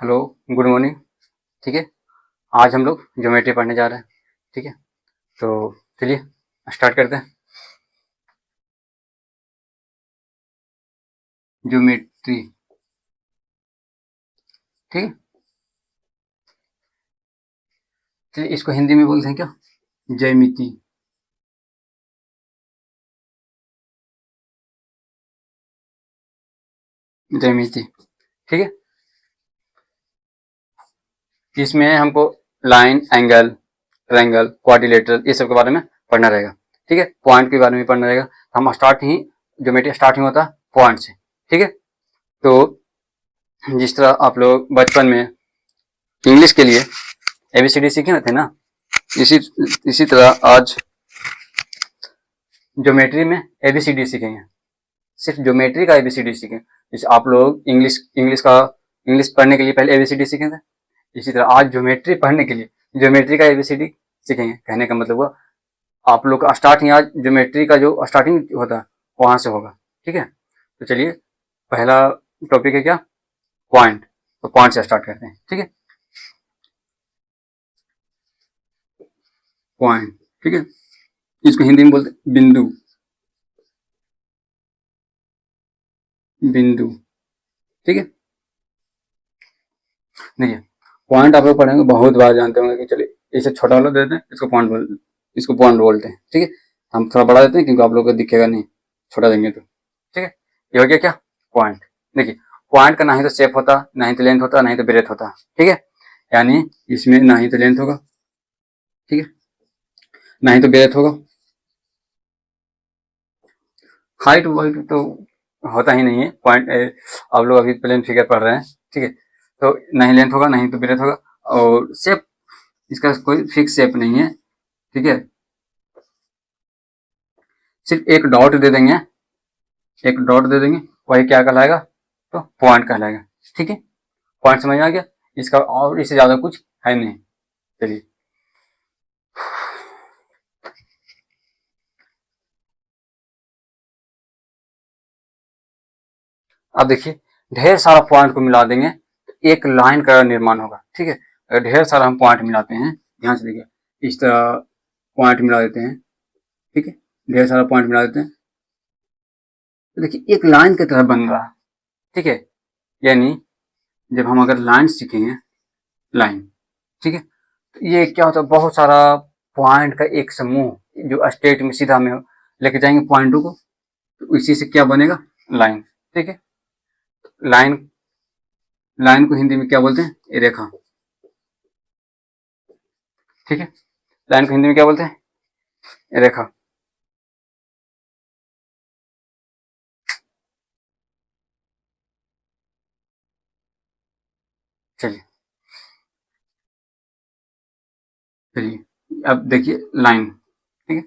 Hello, good morning. ठीक है, आज हम लोग ज्योमेट्री पढ़ने जा रहे हैं। ठीक है, तो चलिए स्टार्ट करते हैं। ज्योमेट्री। ठीक है, चलिए इसको हिंदी में बोलते हैं क्या? ज्यामिति। ज्यामिति। ठीक है, इसमें हमको लाइन, एंगल, ट्रायंगल, क्वाड्रिलेटरल ये सब के बारे में पढ़ना रहेगा। ठीक है, पॉइंट के बारे में पढ़ना रहेगा। हम स्टार्ट ही ज्योमेट्री स्टार्ट ही होता है पॉइंट से। ठीक है, तो जिस तरह आप लोग बचपन में इंग्लिश के लिए एबीसीडी सीखे थे ना, इसी इसी तरह आज ज्योमेट्री में एबीसीडी सीखेंगे। सिर्फ ज्योमेट्री का एबीसीडी सीखें। जैसे आप लोग इंग्लिश पढ़ने के लिए पहले एबीसीडी सीखे थे, इसी तरह आज ज्योमेट्री पढ़ने के लिए ज्योमेट्री का एबीसीडी सीखेंगे। कहने का मतलब हुआ आप लोग का स्टार्टिंग आज ज्योमेट्री का जो स्टार्टिंग होता है वहां से होगा। ठीक है, तो चलिए पहला टॉपिक है क्या? पॉइंट। तो पॉइंट से स्टार्ट करते हैं। ठीक है, पॉइंट। ठीक है, इसको हिंदी में बोलते हैं बिंदु। बिंदु। ठीक है, देखिए पॉइंट आप लोग पढ़ेंगे बहुत बार, जानते होंगे कि चलिए इसे छोटा वाला देते हैं, इसको पॉइंट बोलते हैं। ठीक है, हम थोड़ा बड़ा देते हैं क्योंकि आप लोग को दिखेगा नहीं, छोटा देंगे तो। ठीक है, ये हो गया क्या? पॉइंट। देखिए पॉइंट का ना ही तो शेप होता, ना ही तो लेंथ होता, ना ही तो ब्रेथ होता। ठीक है, यानी इसमें ना ही तो लेंथ होगा, ठीक है, ना ही तो ब्रेथ होगा। हाइट वाइट तो होता ही नहीं है पॉइंट। आप लोग अभी प्लेन फिगर पढ़ रहे हैं। ठीक है, तो ना ही लेंथ होगा, ना ही तो ब्रेथ होगा। और शेप इसका कोई फिक्स शेप नहीं है। ठीक है, सिर्फ एक डॉट दे देंगे, एक डॉट दे देंगे, वही क्या कहलाएगा? तो पॉइंट कहलाएगा। ठीक है, पॉइंट समझ में आ गया। इसका और इससे ज्यादा कुछ है नहीं। चलिए अब देखिए, ढेर सारा पॉइंट को मिला देंगे तो एक लाइन का निर्माण होगा। ठीक है, अगर ढेर सारा हम पॉइंट मिलाते हैं, ध्यान से देखिए, इस तरह पॉइंट मिला देते हैं। ठीक है, ढेर सारा पॉइंट मिला देते हैं तो देखिए एक लाइन की तरह बन रहा है। ठीक है, यानी जब हम अगर लाइन सीखेंगे, लाइन, ठीक है, तो ये क्या होता है? बहुत सारा पॉइंट का एक समूह जो स्ट्रेट में सीधा में लेके जाएंगे पॉइंटों को, तो इसी से क्या बनेगा? लाइन। ठीक है, लाइन, लाइन को हिंदी में क्या बोलते हैं? रेखा। ठीक है, लाइन को हिंदी में क्या बोलते हैं? रेखा। चलिए चलिए अब देखिए लाइन। ठीक है,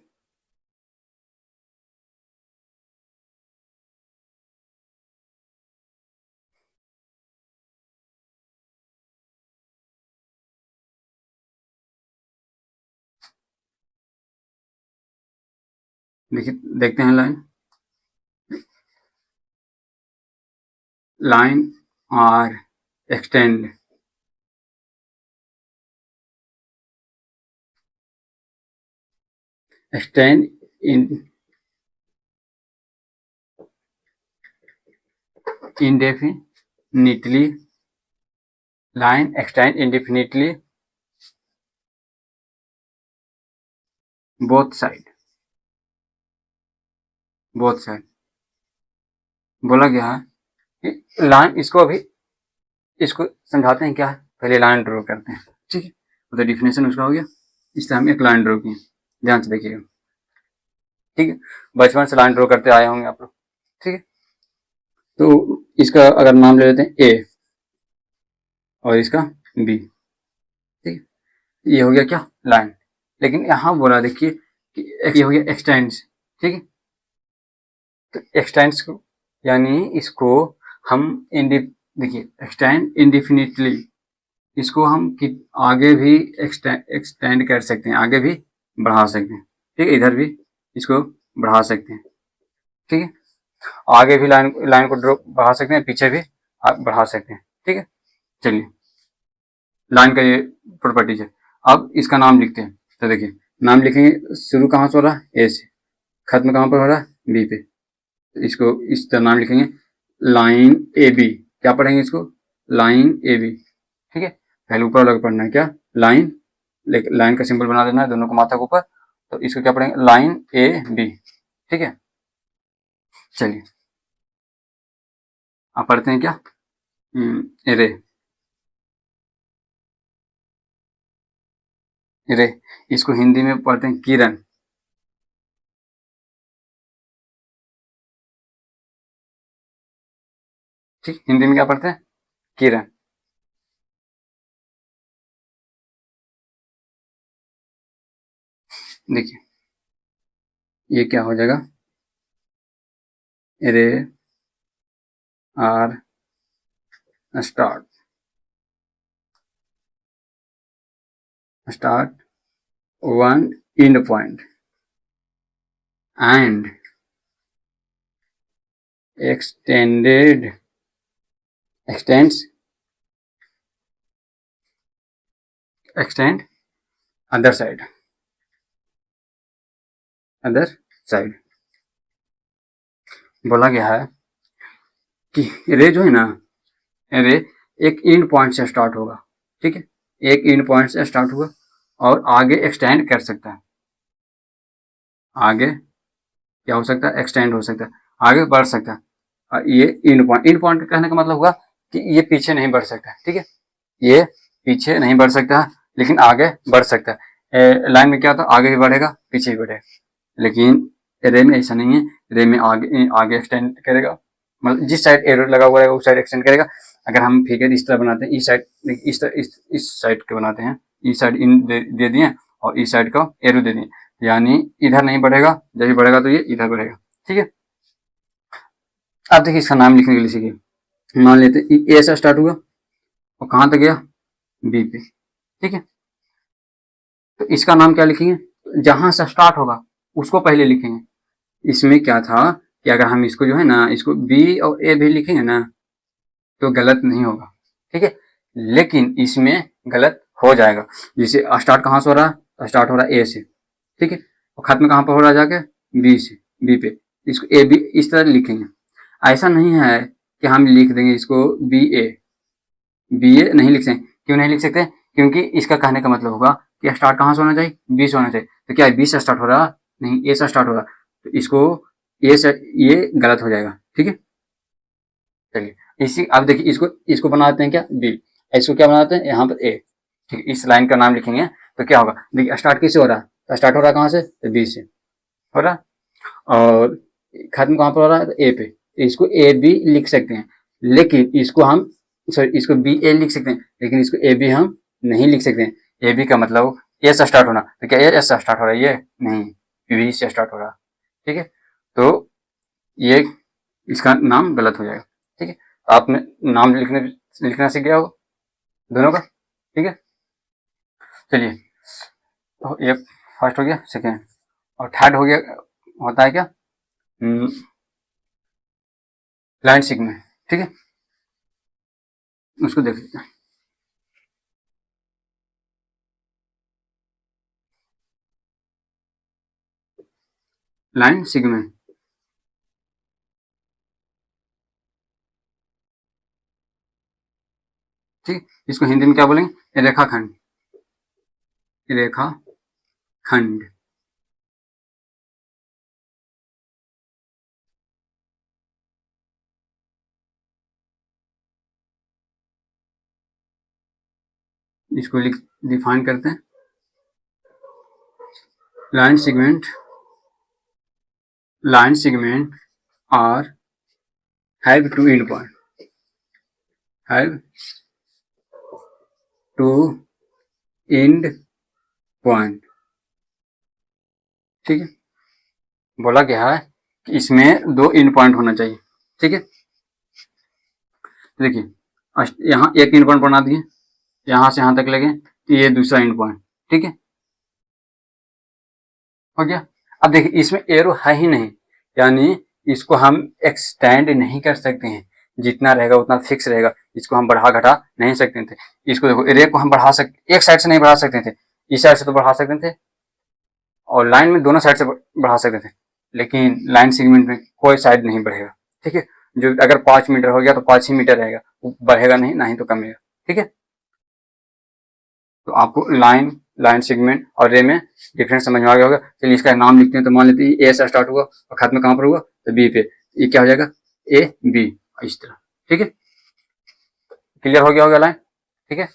देखिए देखते हैं लाइन। लाइन और extend, extend indefinitely, line extend indefinitely both side, both side बोला गया है कि लाइन, इसको अभी इसको समझाते हैं क्या है, पहले लाइन ड्रॉ करते हैं। ठीक है, तो डिफिनेशन उसका हो गया। इस तरह हम एक लाइन ड्रॉ किए, ध्यान से देखिएगा। ठीक है, बचपन से लाइन ड्रॉ करते आए होंगे आप लोग। ठीक है, तो इसका अगर नाम ले लेते हैं ए और इसका बी। ठीक है, ये हो गया क्या? लाइन। लेकिन यहाँ बोला देखिए कि ये हो गया एक्सटेंड्स। ठीक है, तो एक्सटेंड्स को यानी इसको हम देखिए एक्सटेंड इंडिफिनिटली, इसको हम आगे भी एक्सटेंड कर सकते हैं, आगे भी बढ़ा सकते हैं। ठीक है, इधर भी इसको बढ़ा सकते हैं। ठीक है, आगे भी लाइन को ड्रॉ बढ़ा सकते हैं, पीछे भी बढ़ा सकते हैं। ठीक है, चलिए लाइन का ये प्रॉपर्टीज है। अब इसका नाम लिखते हैं, तो देखिए नाम लिखेंगे, शुरू कहाँ से हो रहा है, ए से, खत्म कहाँ पर हो रहा है, बी पे। तो इसको इस तरह नाम लिखेंगे, लाइन ए बी। क्या पढ़ेंगे इसको, लाइन ए बी। ठीक है, पहले ऊपर वाला पढ़ना है क्या, लाइन, लाइन का सिंबल बना देना है दोनों को माथा के ऊपर। तो इसको क्या पढ़ेंगे, लाइन ए बी। ठीक है, चलिए आप पढ़ते हैं क्या, रे, रे, इसको हिंदी में पढ़ते हैं किरण। ठीक, हिंदी में क्या पढ़ते हैं, किरण। देखिए ये क्या हो जाएगा, ray are start, start one end point and extends extend other side, other side। बोला गया है कि रे जो है ना, रे एक एंड पॉइंट से स्टार्ट होगा। ठीक है, एक एंड पॉइंट से स्टार्ट होगा और आगे एक्सटेंड कर सकता है। आगे क्या हो सकता है, एक्सटेंड हो सकता है, आगे बढ़ सकता है। और ये एंड पॉइंट कहने का मतलब हुआ कि ये पीछे नहीं बढ़ सकता। ठीक है, ये पीछे नहीं बढ़ सकता लेकिन आगे बढ़ सकता है। लाइन में क्या होता है, आगे भी बढ़ेगा पीछे भी बढ़ेगा, लेकिन रे में ऐसा नहीं है। रे में आगे आगे एक्सटेंड करेगा, मतलब जिस साइड एरो लगा हुआ है उस साइड एक्सटेंड करेगा। अगर हम फिगर इस तरह बनाते हैं, इस साइड इस साइड के बनाते हैं, इस साइड इन दे दिए और इस साइड का एरो दे दिए, यानी इधर नहीं बढ़ेगा, जब भी बढ़ेगा तो ये इधर बढ़ेगा। ठीक है, अब देखिए इसका नाम लिखने के लिए सीखिए। मान लेते हैं ए से स्टार्ट हुआ और कहाँ तक गया, बी पे। ठीक है, तो इसका नाम क्या लिखेंगे, जहां से स्टार्ट होगा उसको पहले लिखेंगे। इसमें क्या था कि अगर हम इसको जो है ना, इसको बी और ए भी लिखेंगे ना तो गलत नहीं होगा। ठीक है, लेकिन इसमें गलत हो जाएगा। जैसे स्टार्ट कहाँ से हो रहा है, स्टार्ट हो रहा है ए से। ठीक है, और खत्म कहाँ पर हो रहा है, जाके बी से, बी पे। इसको ए बी इस तरह लिखेंगे। ऐसा नहीं है कि हम लिख देंगे इसको बी ए, बी ए नहीं लिख सकते। क्यों नहीं लिख सकते, क्योंकि इसका कहने का मतलब होगा कि स्टार्ट कहाँ से होना चाहिए, बी से होना चाहिए। तो क्या बी से स्टार्ट हो रहा, नहीं ए से स्टार्ट हो रहा, तो इसको ए से, ये गलत हो जाएगा। ठीक है, चलिए इसी, अब देखिए इसको इसको बनाते हैं क्या, बी, इसको क्या बनाते हैं यहाँ पर ए। ठीक है, इस लाइन का नाम लिखेंगे तो क्या होगा, देखिए स्टार्ट किससे हो रहा है, तो स्टार्ट हो रहा है कहाँ से, तो बी से हो रहा, और खत्म कहाँ पर हो रहा है, तो ए पे। तो इसको ए बी लिख सकते हैं, लेकिन इसको हम, सॉरी इसको बी ए लिख सकते हैं, लेकिन इसको ए बी हम नहीं लिख सकते हैं। ए बी का मतलब ए से स्टार्ट होना, तो क्या ए से स्टार्ट हो रहा है, ये नहीं, बी से स्टार्ट हो रहा है। ठीक है, तो ये इसका नाम गलत हो जाएगा। ठीक है, तो आपने नाम लिखना सीख गया हो दोनों का। ठीक है, चलिए, तो ये फर्स्ट हो गया, सेकेंड, और थर्ड हो गया, होता है क्या, लाइन सिगमेंट। ठीक है, उसको देख लेते हैं। लाइन सिगमेंट, ठीक, इसको हिंदी में क्या बोलेंगे, रेखाखंड, रेखाखंड। इसको लिख डिफाइन करते हैं, line segment are have two end point, have two end point. ठीक है, बोला गया है कि इसमें 2 एंड पॉइंट होना चाहिए। ठीक है, देखिए यहाँ एक एंड पॉइंट बना दिए, यहाँ से यहाँ तक लगे, तो ये दूसरा एंड पॉइंट। ठीक है, हो गया। अब देखिए इसमें एरो है ही नहीं, यानी इसको हम एक्सटेंड नहीं कर सकते हैं, जितना रहेगा उतना फिक्स रहेगा, इसको हम बढ़ा घटा नहीं सकते थे। इसको देखो, रे को हम बढ़ा सकते, एक साइड से नहीं बढ़ा सकते थे, इस साइड से तो बढ़ा सकते थे, और लाइन में दोनों साइड से बढ़ा सकते थे, लेकिन लाइन सेगमेंट में कोई साइड नहीं बढ़ेगा। ठीक है, जो अगर 5 मीटर हो गया तो 5 ही मीटर रहेगा, बढ़ेगा नहीं, ना ही तो कमेगा। ठीक है, तो आपको लाइन सेगमेंट और रे में डिफरेंस समझ में आ गया होगा। चलिए इसका नाम लिखते हैं। तो मान लेते हैं ए से स्टार्ट हुआ और खत्म कहाँ पर हुआ, तो बी पे, ये क्या हो जाएगा, ए बी, इस तरह। ठीक है, क्लियर हो गया होगा लाइन। ठीक है,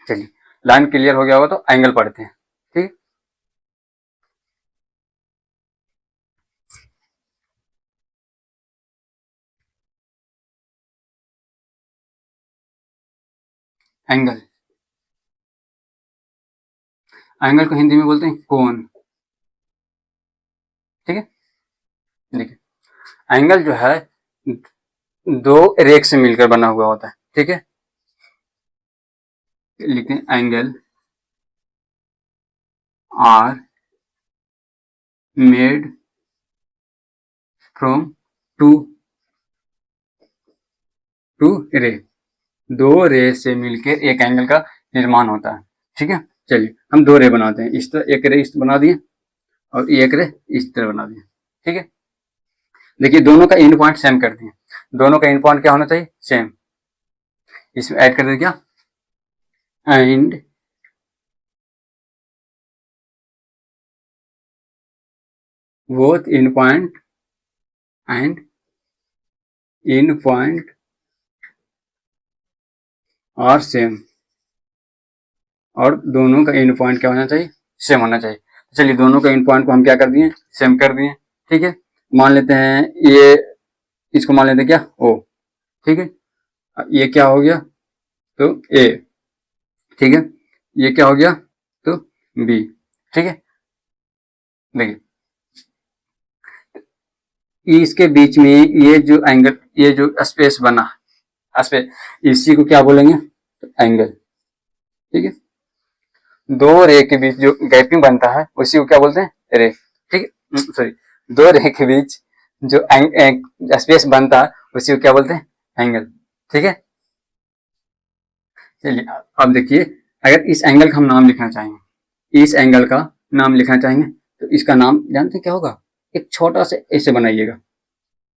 चलिए लाइन क्लियर हो गया होगा तो एंगल पढ़ते हैं। ठीक है, एंगल, एंगल को हिंदी में बोलते हैं कोण। ठीक है, देखिए एंगल जो है दो रेख से मिलकर बना हुआ होता है। ठीक है, लिखते हैं angle are made from two two ray, दो रे से मिलकर एक एंगल का निर्माण होता है। ठीक है, चलिए हम दो रे बनाते हैं। इस तरह एक रे इस तरह बना दिए और एक रे इस तरह बना दिए। ठीक है, देखिए दोनों का एंड पॉइंट सेम कर दिए, दोनों का एंड पॉइंट क्या होना चाहिए, सेम। इसमें ऐड कर दे क्या, and both end point and end point are same, और दोनों का एंड पॉइंट क्या होना चाहिए, सेम होना चाहिए। चलिए दोनों का एंड पॉइंट को हम क्या कर दिए, सेम कर दिए। ठीक है, मान लेते हैं ये, इसको मान लेते हैं क्या, ओ। ठीक है, ये क्या हो गया, तो ए। ठीक है, ये क्या हो गया, तो बी। ठीक है, देखिए इसके बीच में ये जो एंगल, ये जो स्पेस बना, स्पेस, इसी को क्या बोलेंगे, तो एंगल। ठीक है, दो रे के बीच जो गैपिंग बनता है उसी को क्या बोलते हैं, रे। ठीक है, सॉरी, दो रे के बीच जो स्पेस बनता है उसी को क्या बोलते हैं, एंगल। ठीक है, चलिए अब देखिए, अगर इस एंगल का हम नाम लिखना चाहेंगे, इस एंगल का नाम लिखना चाहेंगे, तो इसका नाम जानते हैं क्या होगा, एक छोटा सा ऐसे बनाइएगा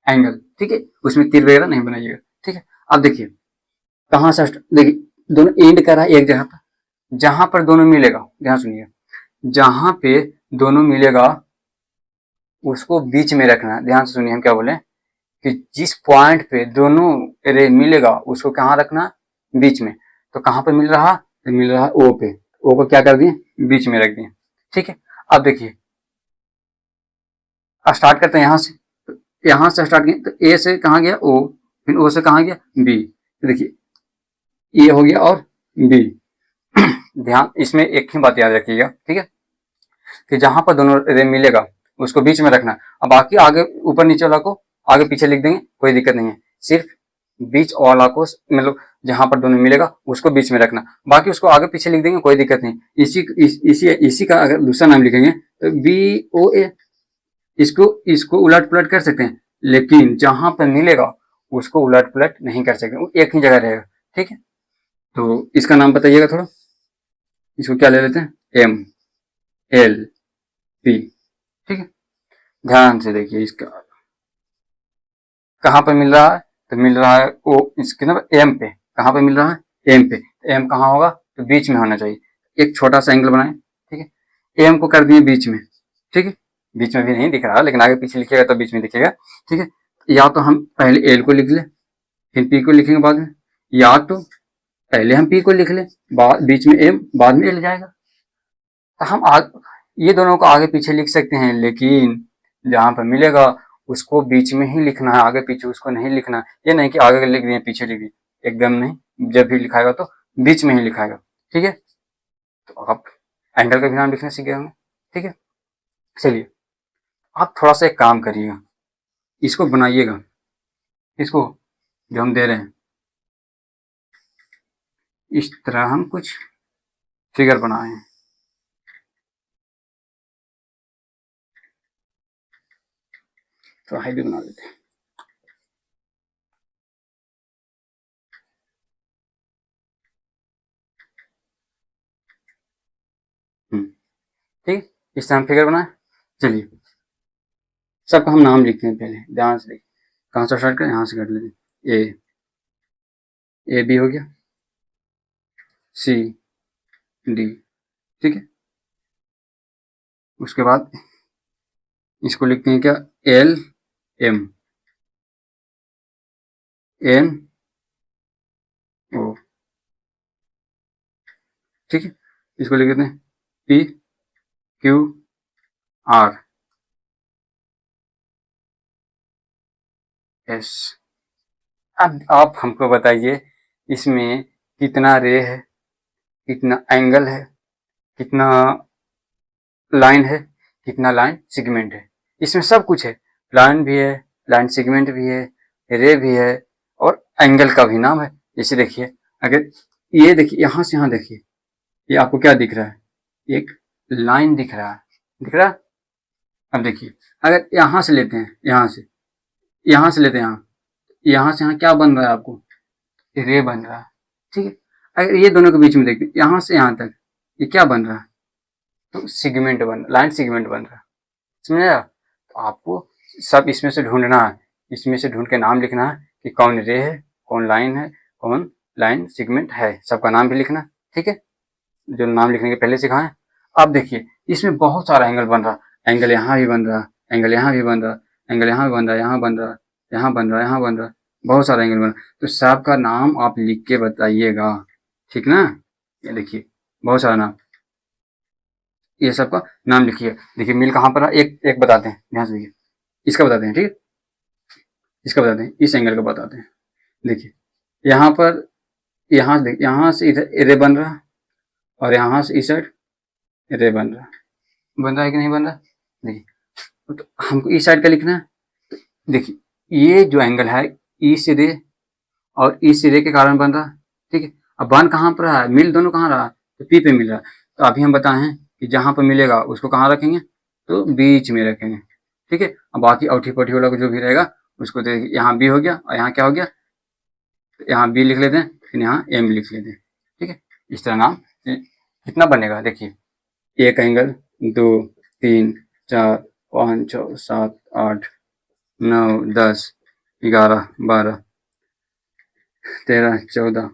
एंगल। ठीक है, उसमें तीर वगैरह नहीं बनाइएगा। ठीक है, अब देखिए कहाँ से देखिए दोनों एंड कर रहा है एक जगह पर, जहां पर दोनों मिलेगा, ध्यान सुनिए, जहां पे दोनों मिलेगा उसको बीच में रखना है। ध्यान से सुनिए हम क्या बोले, कि जिस पॉइंट पे दोनों रे मिलेगा उसको कहाँ रखना, बीच में। तो कहाँ पे मिल रहा, तो मिल रहा ओ पे, ओ को क्या कर दिए, बीच में रख दिए। ठीक है, अब देखिए स्टार्ट करते हैं यहाँ से, तो यहाँ से स्टार्ट किए तो ए से कहाँ गया, ओ, फिर ओ से कहाँ गया, बी। तो देखिए ए हो गया और बी। ध्यान इसमें एक ही बात याद रखिएगा। ठीक है, कि जहां पर दोनों रे मिलेगा उसको बीच में रखना, अब बाकी आगे ऊपर नीचे वाला को आगे पीछे लिख देंगे, कोई दिक्कत नहीं है। सिर्फ बीच वाला को मतलब जहां पर दोनों मिलेगा उसको बीच में रखना, बाकी उसको आगे पीछे लिख देंगे, कोई दिक्कत नहीं। इसी का अगर दूसरा नाम लिखेंगे तो बी ओ ए, इसको इसको उलट पुलट कर सकते हैं, लेकिन जहां पर मिलेगा उसको उलट पुलट नहीं कर सकते, वो एक ही जगह रहेगा। ठीक है, तो इसका नाम बताइएगा थोड़ा, इसको क्या ले लेते हैं, एम एल पी। ठीक है, ध्यान से देखिए इसका कहाँ पे मिल रहा है, तो मिल रहा है ओ इसके ना एम पे, कहाँ पे मिल रहा है, एम पे। एम कहाँ होगा, तो बीच में होना चाहिए। एक छोटा सा एंगल बनाए। ठीक है, एम को कर दिए बीच में। ठीक है, बीच में भी नहीं दिख रहा, लेकिन आगे पीछे लिखिएगा तो बीच में दिखेगा। ठीक है, या तो हम पहले एल को लिख ले, फिर पी को लिखेंगे बाद में, या तो पहले हम पी को लिख ले, बीच में एम, बाद में एल जाएगा। तो हम ये दोनों को आगे पीछे लिख सकते हैं, लेकिन जहां पर मिलेगा उसको बीच में ही लिखना है, आगे पीछे उसको नहीं लिखना। ये नहीं कि आगे लिख दिए पीछे लिख दिए, एकदम नहीं, जब भी लिखाएगा तो बीच में ही लिखाएगा। ठीक है, तो आप एंगल का भी नाम लिखना सीख गए होंगे। ठीक है, चलिए आप थोड़ा सा एक काम करिएगा, इसको बनाइएगा, इसको जो हम दे रहे हैं, इस तरह हम कुछ फिगर बनाए हैं, तो हाई भी बना देते हैं। इस तरह हम फिगर बनाए। चलिए सबका हम नाम लिखते हैं, पहले ध्यान से देखिए, कहाँ से स्टार्ट करें, यहाँ से कर लेते हैं। ए बी हो गया, सी डी, ठीक है। उसके बाद इसको लिखते हैं क्या, एल एम एन ओ, ठीक है। इसको लिख देते हैं पी क्यू आर एस। अब आप हमको बताइए इसमें कितना रे है, कितना एंगल है, कितना लाइन है, कितना लाइन सेगमेंट है। इसमें सब कुछ है, लाइन भी है, लाइन सेगमेंट भी है, रे भी है, और एंगल का भी नाम है। जैसे देखिए, अगर ये देखिए, यहाँ से यहाँ देखिए, ये आपको क्या दिख रहा है, एक लाइन दिख रहा है, दिख रहा है। अब देखिए, अगर यहाँ से लेते हैं, यहाँ से लेते हैं, यहाँ से यहाँ क्या बन रहा है आपको, रे बन रहा है, ठीक है। अगर ये दोनों के बीच में देखते हैं, यहाँ से यहाँ तक, ये क्या बन रहा है, तो सेगमेंट बन, लाइन सेगमेंट बन रहा है, समझ आया। तो आपको सब इसमें से ढूंढना है, इसमें से ढूंढ के नाम लिखना है कि कौन रे है, कौन लाइन है, कौन लाइन सेगमेंट है, सबका नाम भी लिखना, ठीक है, जो नाम लिखने के पहले सिखाएं। अब देखिए इसमें बहुत सारा एंगल बन रहा, एंगल यहाँ भी बन रहा, एंगल यहाँ भी बन रहा, एंगल यहाँ भी बन रहा, यहाँ बन रहा, यहाँ बन रहा, यहाँ बन रहा, बहुत सारा एंगल बन रहा। तो सबका नाम आप लिख के बताइएगा, ठीक ना। ये देखिए बहुत सारा नाम, ये सबका नाम लिखिए। देखिए मिल कहाँ पर है, एक एक बताते हैं, ध्यान से देखिए, इसका बताते हैं, ठीक है, इसका बताते हैं, इस एंगल का बताते हैं। देखिए यहाँ पर, यहाँ से देखिए, यहाँ से इधर रे बन रहा, और यहाँ से इस साइड रे बन रहा है कि नहीं बन रहा। देखिए तो हमको इस साइड का लिखना है। देखिए ये जो एंगल है, ई से रे और ई से रे के कारण बन रहा, ठीक है। अब बन कहाँ पर रहा है, मिल दोनों कहाँ रहा, तो पी पे मिल रहा। तो अभी हम बताएं कि जहाँ पर मिलेगा उसको कहाँ रखेंगे, तो बीच में रखेंगे, ठीक है। अब बाकी औठी पौठी वाला जो भी रहेगा उसको देखिए, यहाँ बी हो गया और यहाँ क्या हो गया, तो यहाँ बी लिख लेते हैं, फिर यहाँ एम लिख लेते हैं, ठीक है। इस तरह नाम कितना बनेगा, देखिए एक एंगल, दो, तीन, चार, पाँच, छः, सात, आठ, नौ, 10, 11, 12, 13, 14,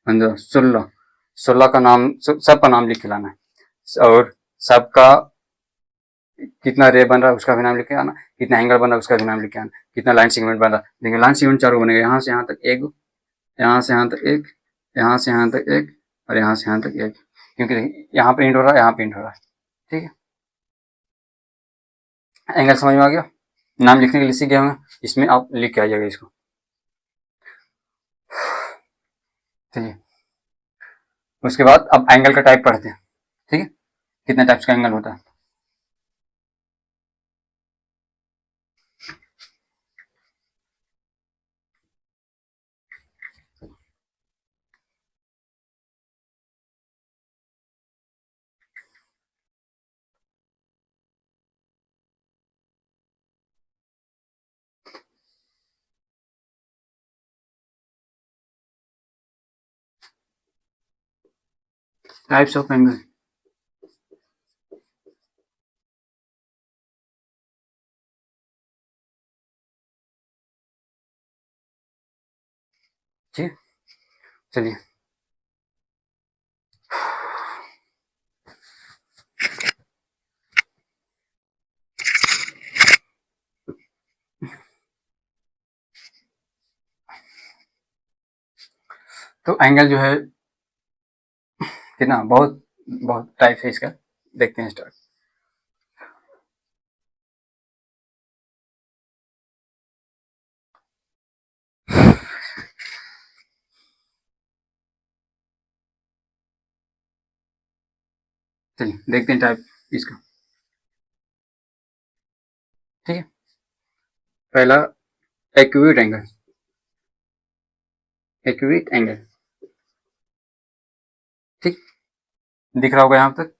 15, 16, 16 का नाम, सबका नाम लिख के लाना है। और सबका कितना रे बन रहा है उसका भी नाम लिख के आना, कितना एंगल बन रहा है उसका भी नाम लिख के आना, कितना लाइन सेगमेंट बन रहा है। देखिए लाइन सेगमेंट चारों बनेगा, यहाँ से यहाँ तक एक, यहाँ से यहाँ तक एक, यहाँ से यहाँ तक एक, और यहाँ से यहाँ तक एक, क्योंकि देखिए यहाँ पे इंट हो रहा है, यहाँ पे इंट हो रहा है, ठीक है। एंगल समझ में आ गया, नाम लिखने के लिए सीख गए होंगे, इसमें आप लिख के आइएगा इसको, चलिए। उसके बाद अब एंगल का टाइप पढ़ते हैं, ठीक है, कितने टाइप्स का एंगल होता है। टाइप्स ऑफ एंगल, ठीक, चलिए। तो एंगल जो है कितना, बहुत बहुत टाइप है इसका, देखते हैं स्टार्ट। चलिए देखते हैं टाइप इसका, ठीक है। पहला एक्यूट एंगल, एक्यूट एंगल, ठीक, दिख रहा होगा यहाँ तक।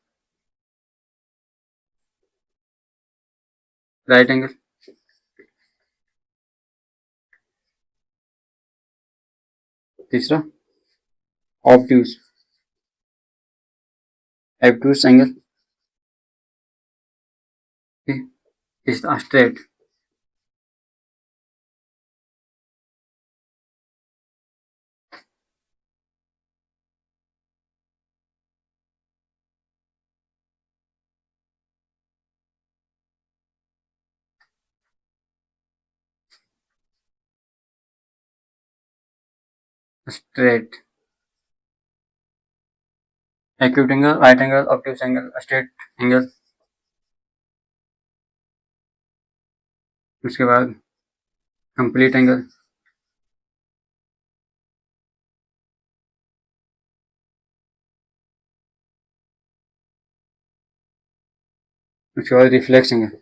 राइट एंगल, तीसरा obtuse, obtuse angle, straight, straight, acute angle, right angle, obtuse angle, straight angle. उसके बाद कंप्लीट एंगल, उसके बाद रिफ्लेक्स एंगल।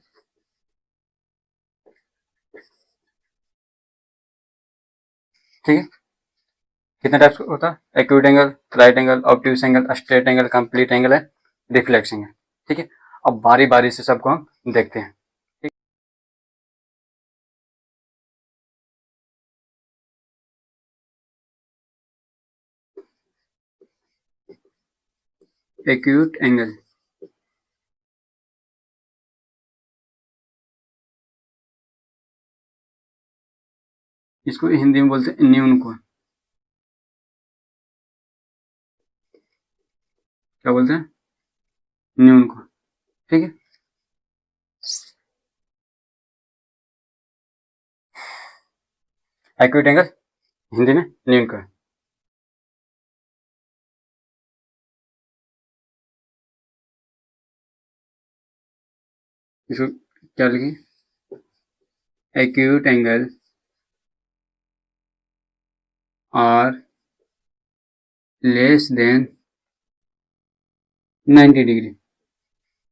ठीक है, कितने टाइप्स होता है? Acute angle, right angle, obtuse angle, straight angle, complete angle है, रिफ्लेक्स एंगल। ठीक है, अब बारी बारी से सबको हम देखते हैं। एक्यूट एंगल, इसको हिंदी में बोलते हैं न्यून कोण। क्या बोलते हैं? न्यून कोण। ठीक है, एक्यूट एंगल हिंदी में न्यून कोण। इसको क्या लिखिए? Acute angle are less than 90 degree,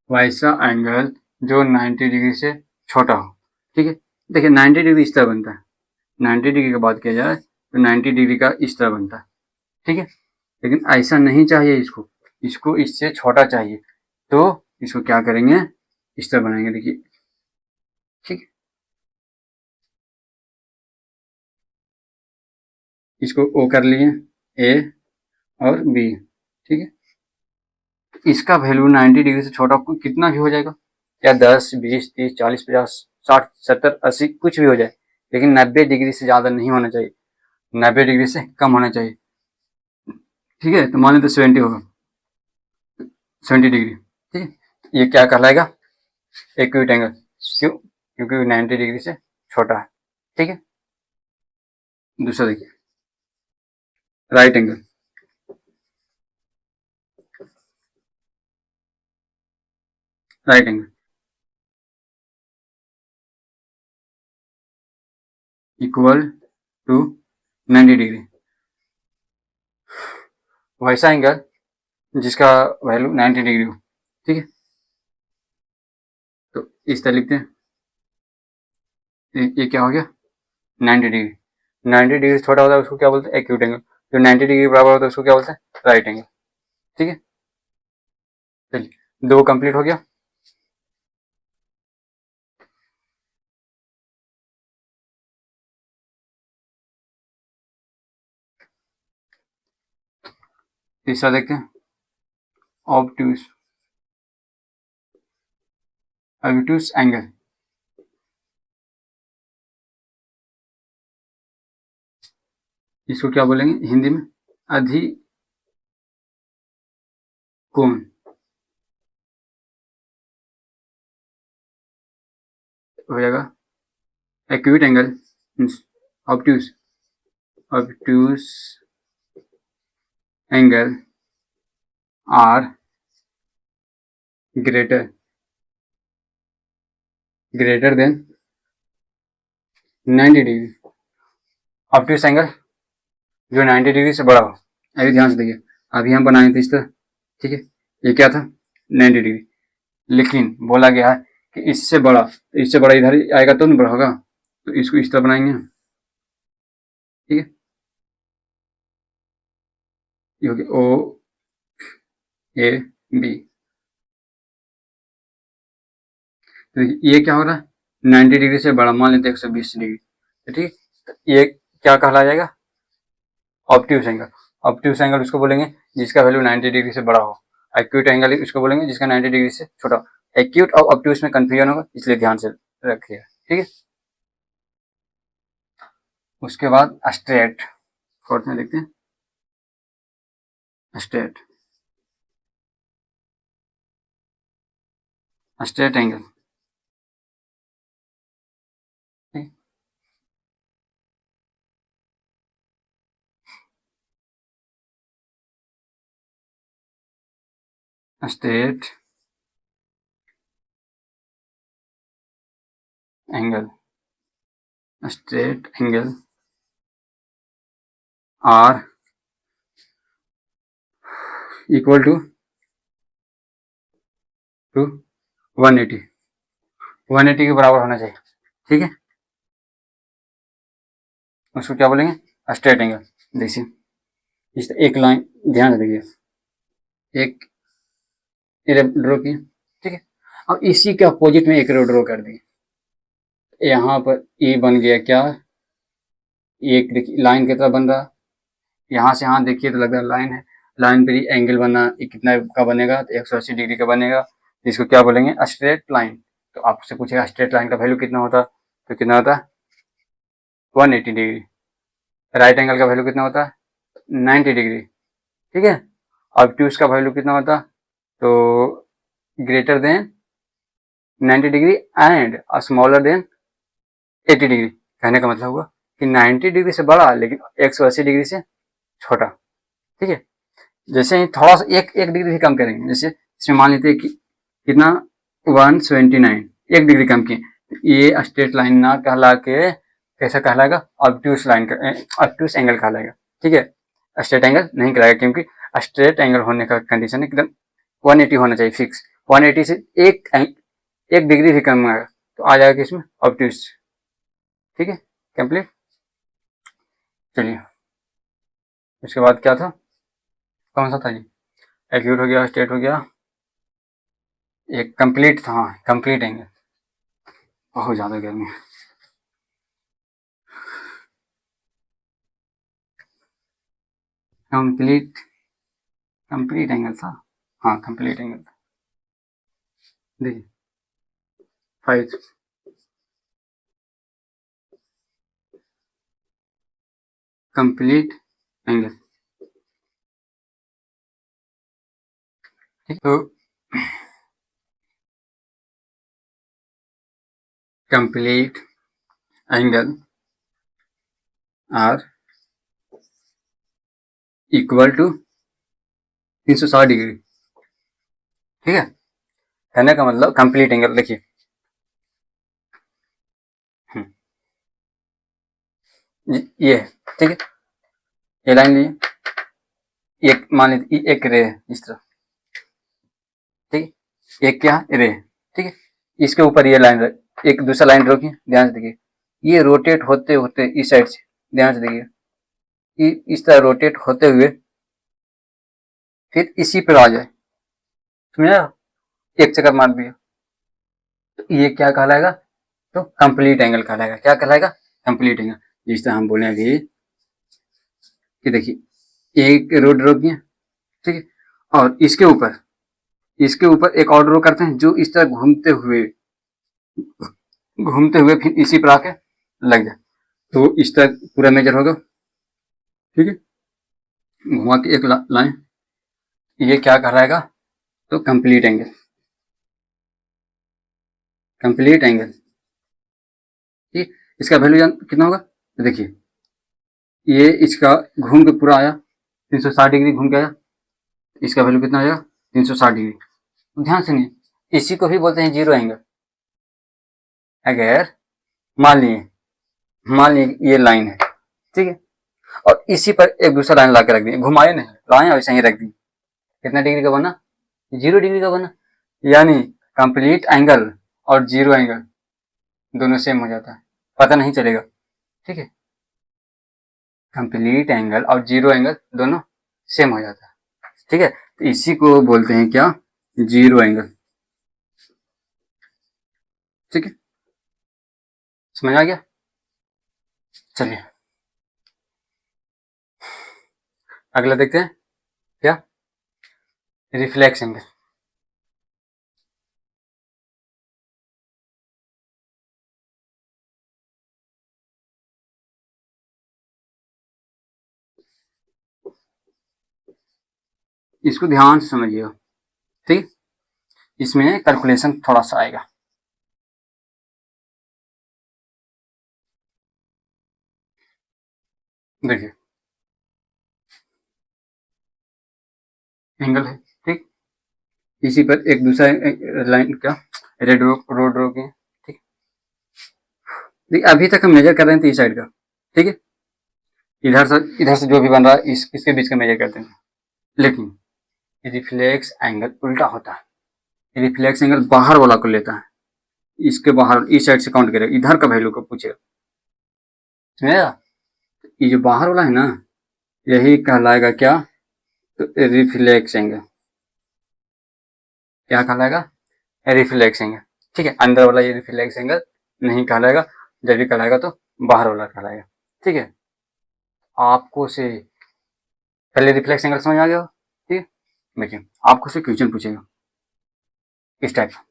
वैसा एंगल जो 90 डिग्री से छोटा हो। ठीक है, देखिए 90 डिग्री इस तरह बनता है, 90 डिग्री की बात किया जाए तो 90 डिग्री का इस तरह बनता है। ठीक है, लेकिन ऐसा नहीं चाहिए, इसको इसको इससे छोटा चाहिए, तो इसको क्या करेंगे? इस तरह बनाएंगे, देखिए। ठीक है, इसको ओ कर लिए, ए और बी। ठीक है, इसका वैल्यू 90 डिग्री से छोटा कितना भी हो जाएगा, या 10, 20, 30, 40, 50, 60, 70, 80 कुछ भी हो जाए, लेकिन 90 डिग्री से ज़्यादा नहीं होना चाहिए, 90 डिग्री से कम होना चाहिए। ठीक है, तो मान लेते 70 होगा, 70 डिग्री। ठीक है, ये क्या कहलाएगा? Acute angle. क्यों? क्योंकि 90 डिग्री से छोटा है। ठीक है, दूसरा देखिए, right angle. Right angle equal to 90 degree, वैसा एंगल जिसका वैल्यू 90 डिग्री हो। ठीक है, तो इस तरह लिखते हैं, ये क्या हो गया? 90 डिग्री। 90 डिग्री से छोटा होता है उसको क्या बोलते हैं? Acute angle. जो 90 डिग्री के बराबर होता है उसको क्या बोलते हैं? Right angle. ठीक है, चलिए 2 कंप्लीट हो गया। तीसरा देखते हैं, ऑब्ट्यूज ऑब्ट्यूज एंगल। इसको क्या बोलेंगे हिंदी में? अधिकोण। हो जाएगा acute angle, obtuse obtuse angle are greater than 90 degree. Obtuse angle जो 90 डिग्री से बड़ा हो। अभी ध्यान से देखिए, अभी हम बनाए थे इस तरह। ठीक है, ये क्या था? 90 डिग्री, लेकिन बोला गया है कि इससे बड़ा, तो इससे बड़ा इधर आएगा तो नहीं बड़ा होगा, तो इसको इस तरह बनाएंगे। ठीक है, ये हो गया ओ ए बी। तो ये क्या हो रहा है? 90 डिग्री से बड़ा, मान लेते हैं 120 डिग्री। तो ठीक, तो ये क्या कहला जाएगा? Obtuse angle. ऑब्ट्यूज एंगल उसको बोलेंगे जिसका वैल्यू 90 डिग्री से बड़ा हो। एक्यूट एंगल उसको बोलेंगे जिसका 90 डिग्री से छोटा हो। एक्यूट और ऑब्ट्यूज में कंफ्यूजन होगा, इसलिए ध्यान से रखिएगा, ठीक है। उसके बाद स्ट्रेट, फोर्थ में देखते हैं straight, straight angle, straight angle, straight angle are equal to 180, 180 के बराबर होना चाहिए, ठीक है। उसको क्या बोलेंगे, स्ट्रेट एंगल। देखिए इस एक लाइन ध्यान से देखिए, एक ड्रॉ की, ठीक है। अब इसी के अपोजिट में एक रो ड्रॉ कर दी, यहाँ पर ई बन गया क्या, एक देखिए लाइन की तरह बन रहा, यहाँ से यहाँ देखिए तो लग रहा है लाइन है, लाइन पर ही एंगल बना, ये कितना का बनेगा, तो 180 डिग्री का बनेगा, इसको क्या बोलेंगे, स्ट्रेट लाइन। तो आपसे पूछेगा स्ट्रेट लाइन का वैल्यू कितना होता, तो कितना होता 180 डिग्री। राइट एंगल का वैल्यू कितना होता है 90 डिग्री, ठीक है। ऑब्ट्यूज का वैल्यू कितना होता, तो greater than 90 degree and smaller than 80 degree. कहने का मतलब हुआ कि 90 डिग्री से बड़ा लेकिन 180 डिग्री से छोटा, ठीक है। जैसे ही थोड़ा सा एक डिग्री भी कम करेंगे, जैसे इसमें मान लेते हैं कि कितना 179, 1 डिग्री कम किए, ये स्ट्रेट लाइन ना कहला के कैसा कहलाएगा, ऑब्ट्यूज लाइन का, ऑब्ट्यूज एंगल कहलाएगा, ठीक है। स्ट्रेट एंगल नहीं कहलाएगा, क्योंकि स्ट्रेट एंगल होने का कंडीशन एकदम 180 होना चाहिए फिक्स, 180 से एक डिग्री भी कम आएगा तो आ जाएगा इसमें ऑब्ट्यूज, ठीक है। कंप्लीट। चलिए उसके बाद क्या था, कौन सा था जी, एक्यूट हो गया, स्ट्रेट हो गया, एक कंप्लीट था, हाँ कंप्लीट एंगल। बहुत ज़्यादा गर्मी है, कंप्लीट, कंप्लीट एंगल था, हाँ कंप्लीट एंगल था, देखिए 5 कंप्लीट एंगल, ठीक। तो complete angle are equal to 360 degree, ठीक है। कहने का मतलब कंप्लीट एंगल देखिए, ये ठीक है, ये लाइन लीजिए, एक मान लीजिए एक रे है इस तरह, ठीक है, एक क्या रे, ठीक है। इसके ऊपर ये लाइन, एक दूसरा लाइन ड्रॉ किए, ध्यान से देखिए, ये रोटेट होते होते इस साइड से, ध्यान से देखिए, इस तरह रोटेट होते हुए फिर इसी पर आ जाए, समझा, एक चक्कर मार दिया, तो ये क्या कहलाएगा, तो कंप्लीट एंगल कहलाएगा, क्या कहलाएगा, कंप्लीट एंगल। जिस तरह हम बोले अभी कि देखिए एक रो ड्रॉ किया, ठीक है, और इसके ऊपर एक और ड्रॉ करते हैं जो इस तरह घूमते हुए फिर इसी पर आके लग जाए, तो इस तरह पूरा मेजर होगा, ठीक है। घुमा के एक लाइन, ये क्या कहलाएगा, तो कंप्लीट एंगल, कंप्लीट एंगल, ठीक। इसका वैल्यू कितना होगा, तो देखिए ये इसका घूम के पूरा आया 360 डिग्री घूम के आया, इसका वैल्यू कितना आएगा 360 डिग्री। ध्यान से नहीं, इसी को भी बोलते हैं जीरो एंगल। अगर मान लिए ये लाइन है, ठीक है, और इसी पर एक दूसरा लाइन ला के रख दिए, घुमाए नहीं, लाए वैसे ही रख दी, कितना डिग्री का बना, 0 डिग्री का बना। यानी कंप्लीट एंगल और जीरो एंगल दोनों सेम हो जाता है, पता नहीं चलेगा, ठीक है। कंप्लीट एंगल और जीरो एंगल दोनों सेम हो जाता है, ठीक है। तो इसी को बोलते हैं क्या, जीरो एंगल, ठीक है, समझ आ गया। चलिए अगला देखते हैं, क्या, रिफ्लेक्स एंगल। इसको ध्यान से समझिएगा, ठीक। इसमें कैलकुलेशन थोड़ा सा आएगा। देखिए एंगल है, ठीक। इसी पर एक दूसरा लाइन क्या रेड रोड ड्रॉ की, ठीक। देखिए अभी तक हम मेजर कर रहे थे इस साइड का, ठीक है। इधर से जो भी बन रहा है इसके बीच का मेजर करते हैं, लेकिन रिफ्लेक्स एंगल उल्टा होता है। रिफ्लेक्स एंगल बाहर वाला को लेता है, इसके बाहर इस साइड से काउंट करेगा, इधर का वैल्यू को पूछेगा, समझेगा। ये जो बाहर वाला है ना, यही कहलाएगा क्या, तो रिफ्लेक्स एंगल। क्या कहलाएगा, रिफ्लेक्स एंगल, ठीक है। अंदर वाला ये रिफ्लेक्स एंगल नहीं कहलाएगा, जब भी कहलाएगा तो बाहर वाला कहलाएगा, ठीक है। आपको से पहले रिफ्लेक्स एंगल समझ आ गया, ठीक है। देखिए आपको से क्वेश्चन पूछेगा इस टाइप का,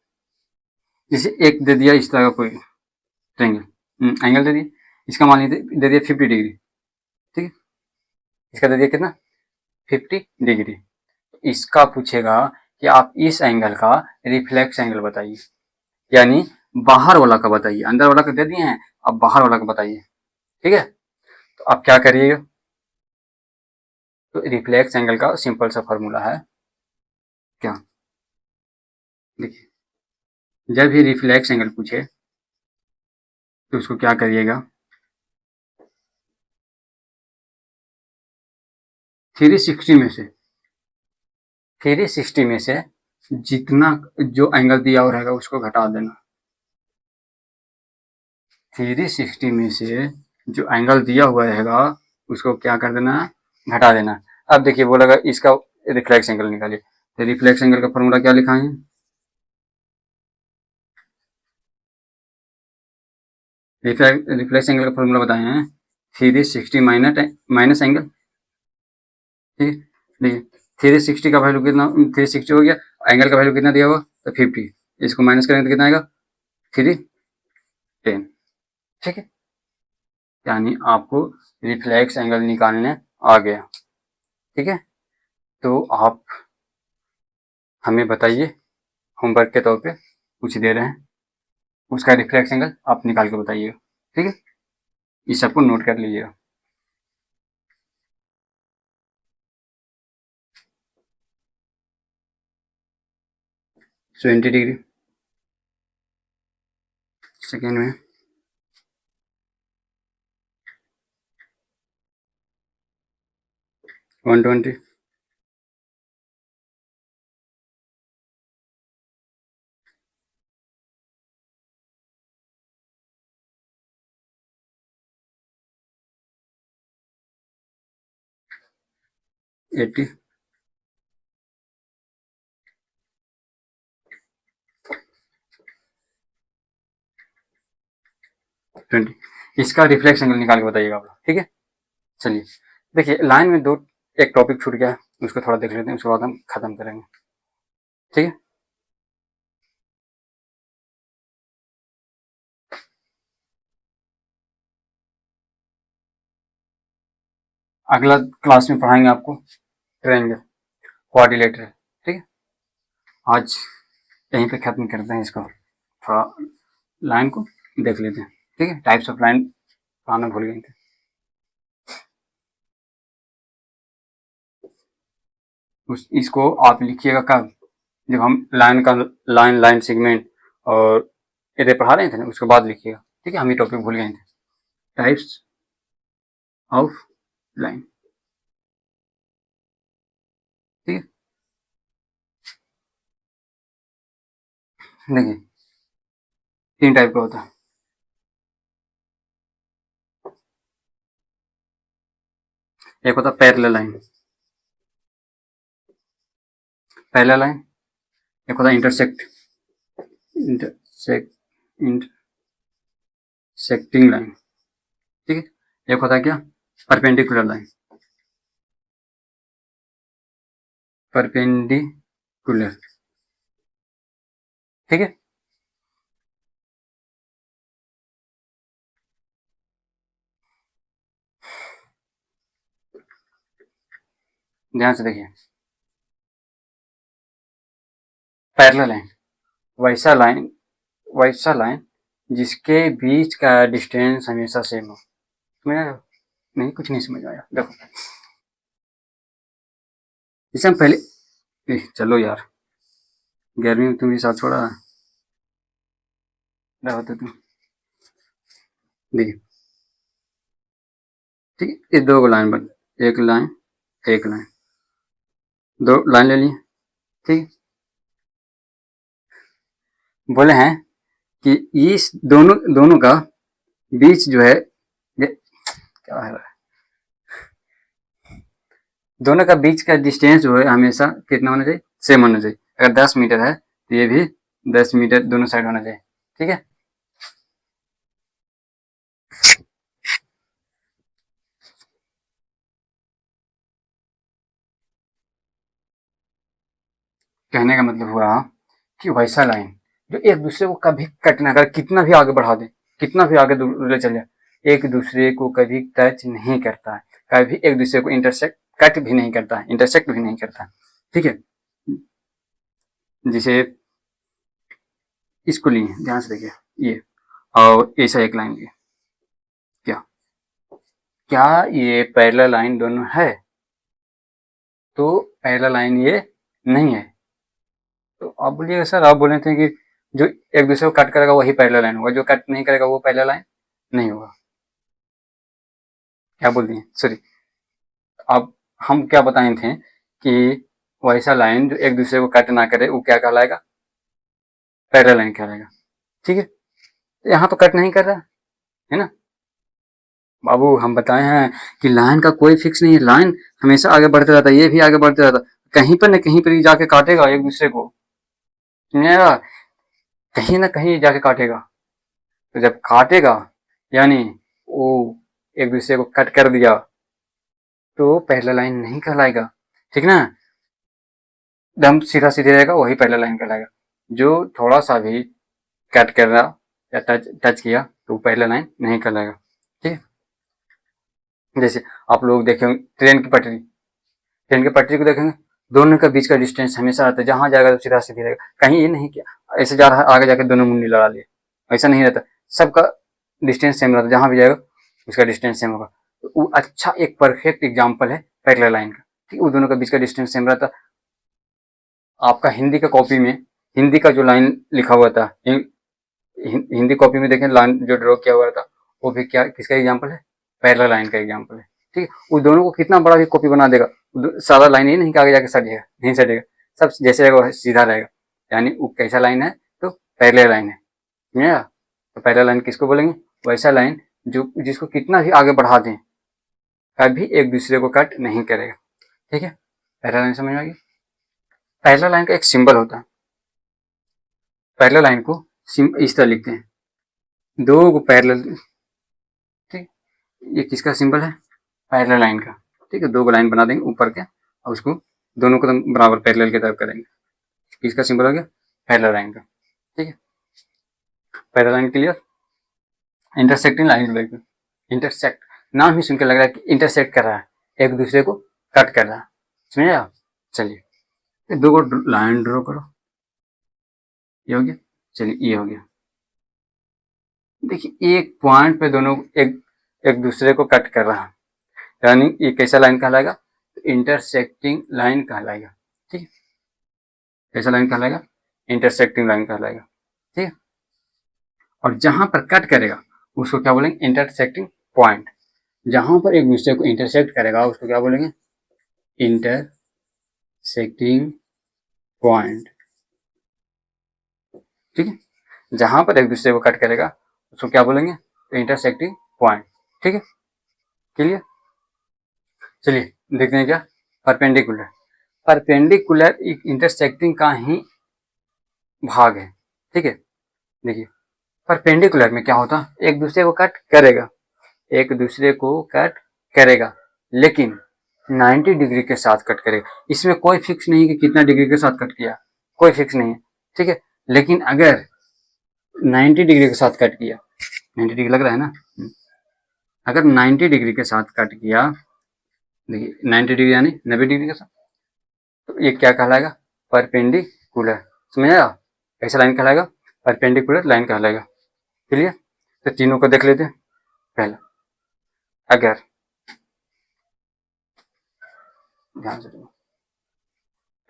जैसे एक दे दिया इस तरह का कोई ट्रायंगल, एंगल दे दिया, इसका मान लीजिए दे दिया 50 डिग्री, ठीक है। इसका दे दिया कितना, 50 डिग्री। इसका पूछेगा कि आप इस एंगल का रिफ्लेक्स एंगल बताइए, यानी बाहर वाला का बताइए। अंदर वाला का दे दिए हैं, अब बाहर वाला का बताइए, ठीक है। तो आप क्या करिएगा, तो रिफ्लेक्स एंगल का सिंपल सा फॉर्मूला है क्या, देखिए जब भी रिफ्लेक्स एंगल पूछे तो उसको क्या करिएगा, 360 में से 360 में से जितना जो एंगल दिया हुआ रहेगा उसको घटा देना। 360 में से जो एंगल दिया हुआ रहेगा उसको क्या कर देना, घटा देना। अब देखिए बोलेगा इसका रिफ्लेक्स एंगल निकालिए, तो रिफ्लेक्स एंगल का फॉर्मूला क्या लिखा है, रिफ्लेक्स एंगल का फॉर्मूला बताए हैं 360 माइनस एंगल, ठीक है। देखिए 360 का वैल्यू कितना, 360 हो गया, एंगल का वैल्यू कितना दिया हुआ, तो 50, इसको माइनस करेंगे तो कितना आएगा, 310, ठीक है। यानी आपको रिफ्लेक्स एंगल निकालने आ गया, ठीक है। तो आप हमें बताइए, होमवर्क के तौर पे कुछ दे रहे हैं, उसका रिफ्लेक्स एंगल आप निकाल के बताइएगा, ठीक है। इस सबको नोट कर लीजिएगा। 20 डिग्री, सेकेंड में 120, एट्टी, 20। इसका रिफ्लेक्स एंगल निकाल के बताइएगा आप लोग, ठीक है। चलिए देखिए लाइन में दो एक टॉपिक छूट गया है, उसको थोड़ा देख लेते हैं, उसके बाद हम खत्म करेंगे, ठीक है। अगला क्लास में पढ़ाएंगे आपको ट्रायंगल, क्वाड्रिलेटरल, ठीक है। आज यहीं पे खत्म करते हैं इसको, थोड़ा लाइन को देख लेते हैं, ठीक है। टाइप्स ऑफ लाइन पढ़ाना भूल गए थे। इसको आप लिखिएगा कब, जब हम लाइन का लाइन सेगमेंट और एरे पढ़ा रहे थे ना, उसके बाद लिखिएगा, ठीक है। हम ये टॉपिक भूल गए थे, टाइप्स ऑफ लाइन, ठीक है। देखिए 3 टाइप का होता है, एक होता है पैरेलल लाइन, पैरेलल लाइन, एक होता है इंटरसेक्ट इंटरसेक्टिंग लाइन, ठीक है। एक होता है क्या, परपेंडिकुलर लाइन, परपेंडिकुलर, ठीक है। ध्यान से देखिए, पैरेलल लाइन, वैसा लाइन जिसके बीच का डिस्टेंस हमेशा सेम हो। समझ आया? नहीं, कुछ नहीं समझ आया। देखो जैसे हम पहले चलो यार, 11वीं में तुम भी साथ छोड़ा रहा तो तुम। देखिए ठीक है, ये दो लाइन बन, एक लाइन एक लाइन, दो लाइन ले लिए। ठीक, बोले हैं कि इस दोनों दोनों का बीच जो है, क्या है, दोनों का बीच का डिस्टेंस जो है हमेशा कितना होना चाहिए? सेम होना चाहिए। अगर 10 मीटर है तो ये भी 10 मीटर दोनों साइड होना चाहिए। ठीक है, कहने का मतलब हुआ कि वैसा लाइन जो एक दूसरे को कभी कट ना कर, कितना भी आगे बढ़ा दे, कितना भी आगे ले चले, एक दूसरे को कभी टच नहीं करता है, कभी एक दूसरे को इंटरसेक्ट कट भी नहीं करता है, इंटरसेक्ट भी नहीं करता है। ठीक है, जिसे इसको लिए ध्यान से देखिए, ये और ऐसा एक लाइन लिए, क्या क्या ये पैरेलल लाइन दोनों है? तो पैरेलल लाइन ये नहीं है। तो आप बोलिएगा सर, आप बोले थे कि जो एक दूसरे को कट करेगा वही पैरेलल लाइन होगा, जो कट नहीं करेगा वो पैरेलल लाइन नहीं होगा। क्या बोल दिए? सॉरी, अब हम क्या बताए थे कि वैसा लाइन जो एक दूसरे को कट ना करे वो क्या कहलाएगा? पैरेलल लाइन कहलाएगा। ठीक है, तो यहाँ तो कट नहीं कर रहा है ना बाबू। हम बताए हैं कि लाइन का कोई फिक्स नहीं है, लाइन हमेशा आगे बढ़ते रहता है, ये भी आगे बढ़ते रहता है, कहीं पर न कहीं पर जाके काटेगा एक दूसरे को, समझेगा? कहीं ना कहीं जाके काटेगा। तो जब काटेगा यानी वो एक दूसरे को कट कर दिया तो पैरेलल लाइन नहीं कहलाएगा। ठीक ना, एकदम सीधा सीधे रहेगा वही पैरेलल लाइन कहलाएगा। जो थोड़ा सा भी कट कर रहा या टच किया तो पैरेलल लाइन नहीं कहलाएगा। ठीक है, जैसे आप लोग देखेंगे ट्रेन की पटरी को देखेंगे, दोनों के बीच का डिस्टेंस हमेशा रहता है, जहां जाएगा तो सीधा सीधे रहेगा। कहीं ये नहीं किया ऐसे जा रहा है, आगे जाके दोनों मुंडी लड़ा लिए, ऐसा नहीं रहता। सबका डिस्टेंस सेम रहता है, जहां भी जाएगा उसका डिस्टेंस सेम होगा। तो वो अच्छा एक परफेक्ट एग्जाम्पल है पैरेलल लाइन का। ठीक, वो दोनों का बीच का डिस्टेंस सेम रहता। आपका हिंदी का कॉपी में हिंदी का जो लाइन लिखा हुआ था, हिंदी कॉपी में देखें लाइन जो ड्रॉ किया हुआ था, वो भी क्या किसका एग्जाम्पल है? पैरेलल लाइन का एग्जाम्पल है। ठीक है, वो दोनों को कितना बड़ा भी कॉपी बना देगा, सारा लाइन ही नहीं कि आगे जाके सटेगा, नहीं सटेगा, सब जैसे रहेगा सीधा रहेगा। यानी वो कैसा लाइन है? तो पैरेलल लाइन है। समझा? तो पैरेलल लाइन किसको बोलेंगे? वैसा लाइन जो जिसको कितना भी आगे बढ़ा दें कभी एक दूसरे को कट नहीं करेगा। ठीक है, पैरेलल लाइन समझ में आ गई? पैरेलल लाइन का एक सिंबल होता है। पैरेलल लाइन को इस तरह लिखते हैं, दो पैरेलल। ठीक, ये किसका सिंबल है? पैरेलल लाइन का। ठीक है, दो लाइन बना देंगे ऊपर के और उसको दोनों को बराबर पैरेलल की तरफ करेंगे। किसका सिंबल हो गया? पैरेलल लाइन का। ठीक है, parallel line clear? Intersecting line, intersect नाम ही सुनकर लग रहा है कि इंटरसेक्ट कर रहा है, एक दूसरे को कट कर रहा है। समझे आप? चलिए दो को लाइन ड्रॉ करो, ये हो गया। चलिए ये हो गया। देखिए एक पॉइंट पे दोनों एक दूसरे को कट कर रहा है, यानी ये कैसा लाइन कहलाएगा? तो इंटरसेक्टिंग लाइन कहलाएगा। ठीक है, कैसा लाइन कहलाएगा? इंटरसेक्टिंग लाइन कहलाएगा। ठीक है, और जहां पर कट करेगा उसको क्या बोलेंगे? Intersecting point. जहां पर एक दूसरे को इंटरसेक्ट करेगा उसको क्या बोलेंगे? Intersecting point. ठीक है, जहां पर एक दूसरे को कट करेगा उसको क्या बोलेंगे? तो इंटरसेक्टिंग पॉइंट। ठीक है, क्लियर? चलिए देखते हैं क्या, परपेंडिकुलर। परपेंडिकुलर एक इंटरसेक्टिंग का ही भाग है। ठीक है, देखिए परपेंडिकुलर में क्या होता? एक दूसरे को कट करेगा, एक दूसरे को कट करेगा, लेकिन 90 डिग्री के साथ कट करेगा। इसमें कोई फिक्स नहीं कि कितना डिग्री के साथ कट किया, कोई फिक्स नहीं है। ठीक है, लेकिन अगर 90 डिग्री के साथ कट किया, 90 डिग्री लग रहा है ना, अगर 90 डिग्री के साथ कट किया, देखिए 90 डिग्री यानी 90 डिग्री के साथ, तो ये क्या कहलाएगा? परपेंडिकुलर। समझ आया? कैसा लाइन कहलाएगा? परपेंडिकुलर लाइन कहलाएगा। क्लियर? तो तीनों को देख लेते हैं। पहला, अगर ध्यान से देखो,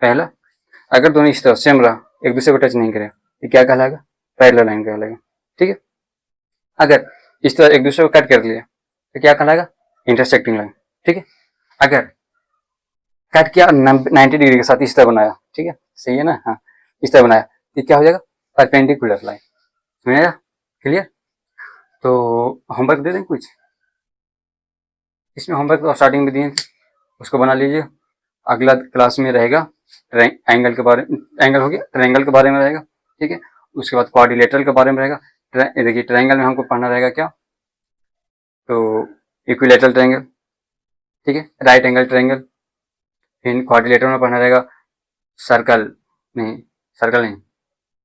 पहला अगर दोनों इस तरह सेम रहा, एक दूसरे को टच नहीं करेगा, ये क्या कहलाएगा? पैरेलल लाइन कहलाएगा। ठीक है? अगर इस तरह एक दूसरे को कट कर लिया तो क्या कहलाएगा? Intersecting line. ठीक है? अगर कट किया 90 डिग्री के साथ इस तरह बनाया, ठीक है, सही है ना? हाँ, इस तरह बनाया, ये क्या हो जाएगा? Perpendicular line. समझ आया? क्लियर? तो होमवर्क दे दें कुछ? इसमें होमवर्क तो स्टार्टिंग में दिए, उसको बना लीजिए। अगला क्लास में रहेगा एंगल के बारे में, एंगल हो गया, ट्रायंगल के बारे में रहेगा। ठीक है? उसके बाद क्वाड्रिलेटरल के बारे में रहेगा। देखिए ट्रायंगल में हमको पढ़ना रहेगा क्या? तो इक्विलेटरल ट्रायंगल, ठीक है, राइट एंगल ट्रायंगल। फिर क्वाड्रिलेटरल में पढ़ना रहेगा सर्कल, नहीं सर्कल नहीं,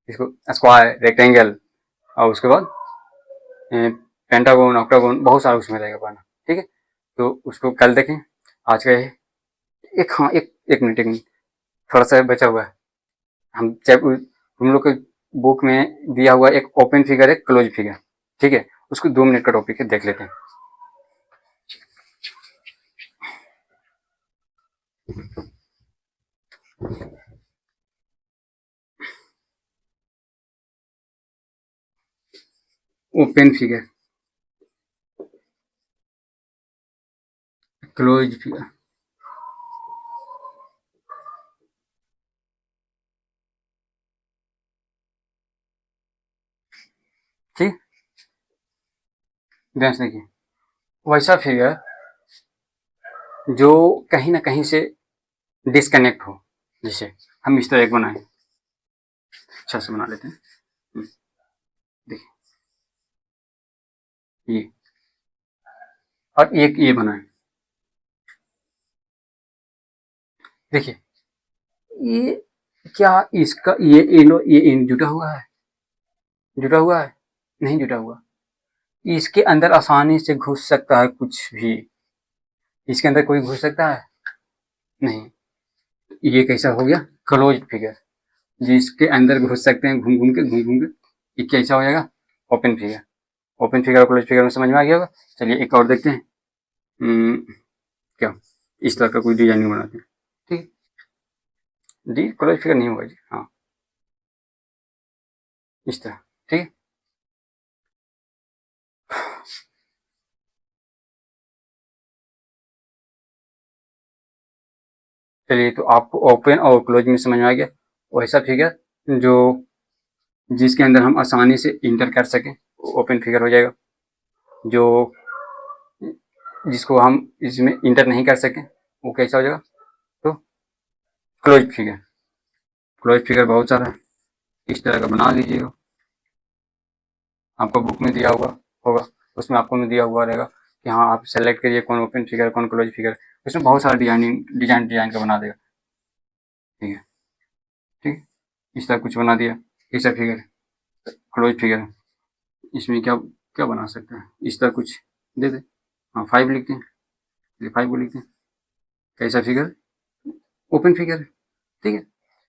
इसको स्क्वायर, रेक्टेंगल, और उसके बाद पेंटागोन, ऑक्टागोन, बहुत सारा उसमें रहेगा पढ़ना। ठीक है? तो उसको कल देखें। आज का एक, हाँ एक मिनट थोड़ा सा बचा हुआ है। हम तुम लोग के बुक में दिया हुआ एक ओपन फिगर, एक क्लोज फिगर, ठीक है, उसको 2 मिनट का टॉपिक है, देख लेते हैं। Open figure, close figure. ठीक, ध्यान से देखिए, वैसा फिगर जो कहीं ना कहीं से डिस्कनेक्ट हो, जिसे हम इस तरह एक बनाए, अच्छा से बना लेते हैं। देखिए ये, और एक ये बनाए, देखिए ये क्या इसका ये इन जुटा हुआ है? जुटा हुआ है? नहीं जुटा हुआ। इसके अंदर आसानी से घुस सकता है कुछ भी, इसके अंदर कोई घुस सकता है? नहीं। ये कैसा हो गया? क्लोज फिगर, जिसके अंदर घुस सकते हैं घूम घूम के, घूम घूम के। ये कैसा हो जाएगा? Open figure. ओपन फिगर और क्लोज फिगर में समझ में आ गया होगा। चलिए एक और देखते हैं। क्या इस तरह का कोई डिजाइनिंग बनाते हैं? ठीक, डी क्लोज फिगर नहीं होगा जी, हाँ इस तरह। ठीक है? चलिए, तो आपको ओपन और क्लोज में समझ में आ गया। वैसा फिगर जो जिसके अंदर हम आसानी से इंटर कर सकें, ओपन फिगर हो जाएगा। जो जिसको हम इसमें इंटर नहीं कर सकें, वो कैसा हो जाएगा? तो क्लोज फिगर। क्लोज फिगर बहुत सारा है, इस तरह का बना लीजिएगा। आपको बुक में दिया हुआ होगा, उसमें आपको में दिया हुआ रहेगा कि हाँ आप सेलेक्ट करिए कौन ओपन फिगर कौन क्लोज फिगर। उसमें बहुत सारा डिजाइन का बना देगा। ठीक है? ठीक, इस तरह कुछ बना दिया, ऐसा फिगर क्लोज फिगर। इसमें क्या क्या बना सकते हैं? इस तरह कुछ दे दे, हाँ 5 लिखते हैं, 5 को लिखते हैं, कैसा फिगर? Open figure. ठीक है?